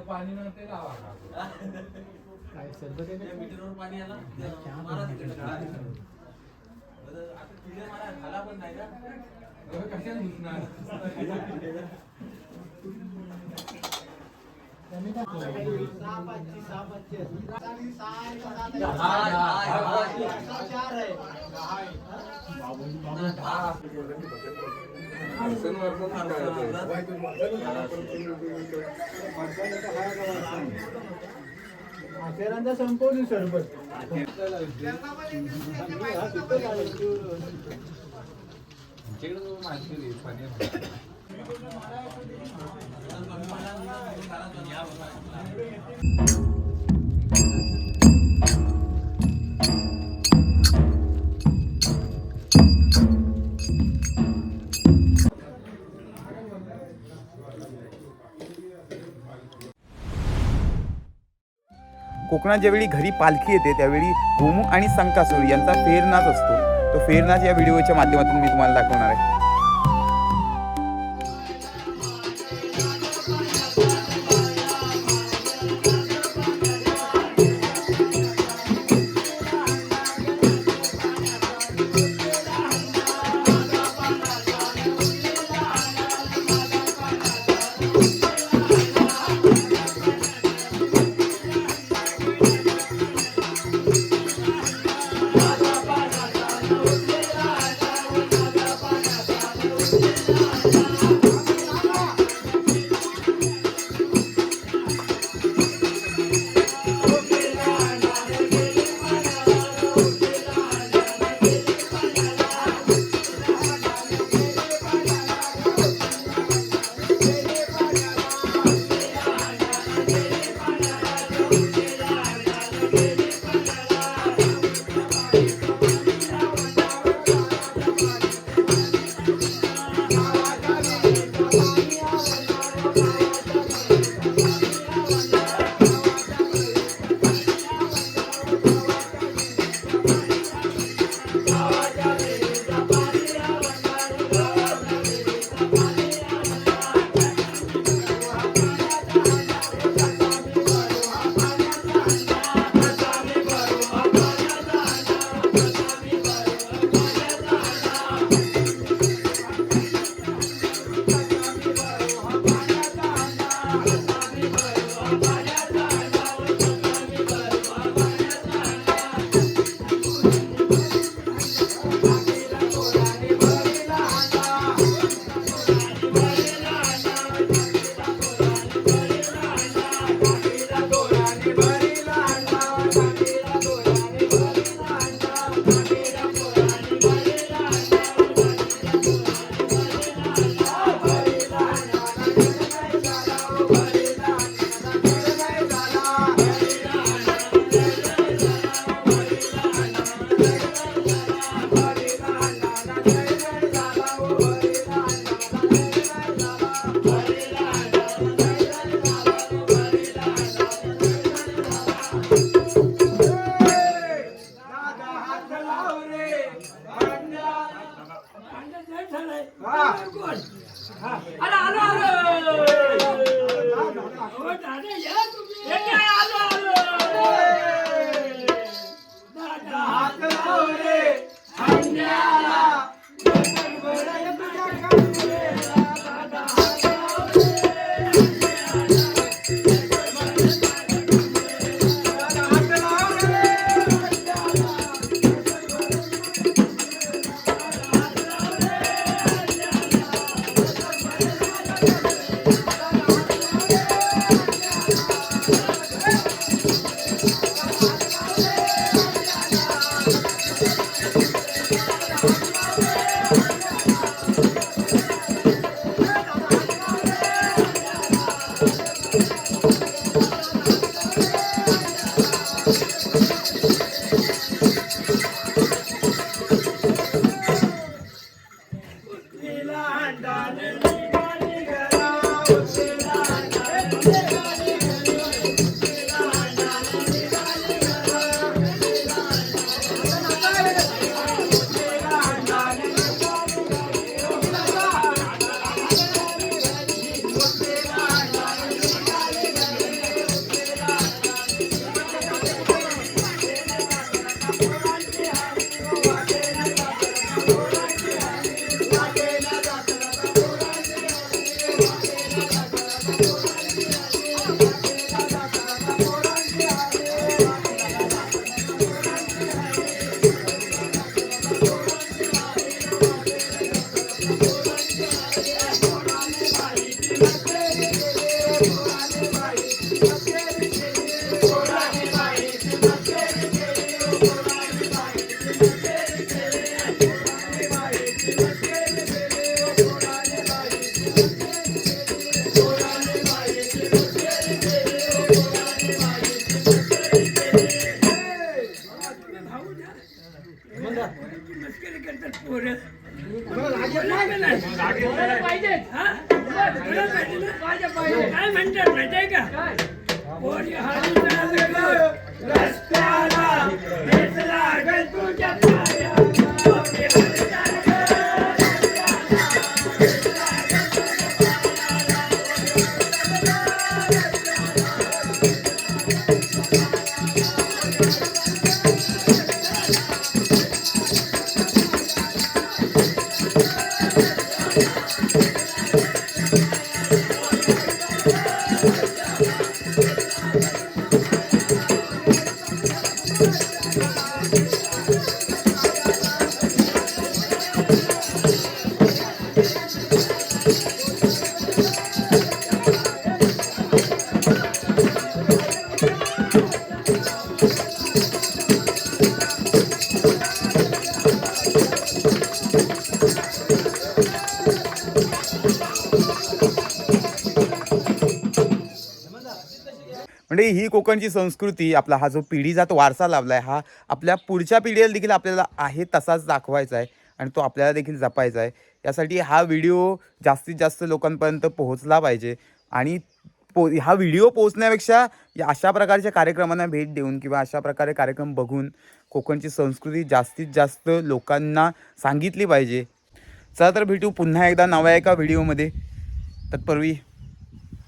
पाणी नव्हते लावा काय सरबत मीटरवर पाणी आला झाला पण नाही का कशाने घुसणार आचार्यांचा संपवली सरबत कोकणात ज्यावेळी घरी पालखी येते त्यावेळी घुमू आणि संकासूर यांचा फेरनाच असतो. तो फेरनाच या व्हिडिओच्या माध्यमातून मी तुम्हाला दाखवणार आहे. म्हणजे ही कोकणची संस्कृती, आपला हा जो पिढीजात वारसा लाभला आहे, हा आपल्या पुढच्या पिढीला देखील आपल्याला आहे तसाच दाखवायचा आहे आणि तो आपल्याला देखील जपायचा आहे. यासाठी हा व्हिडिओ जास्तीत जास्त लोकांपर्यंत पोहोचला पाहिजे आणि हा व्हिडिओ पोहोचण्यापेक्षा या अशा प्रकारच्या कार्यक्रमांना भेट देऊन किंवा अशा प्रकारे कार्यक्रम बघून कोकणची संस्कृती जास्तीत जास्त लोकांना सांगितली पाहिजे. चला तर भेटू पुन्हा एकदा नव्या एका व्हिडिओमध्ये. तत्पूर्वी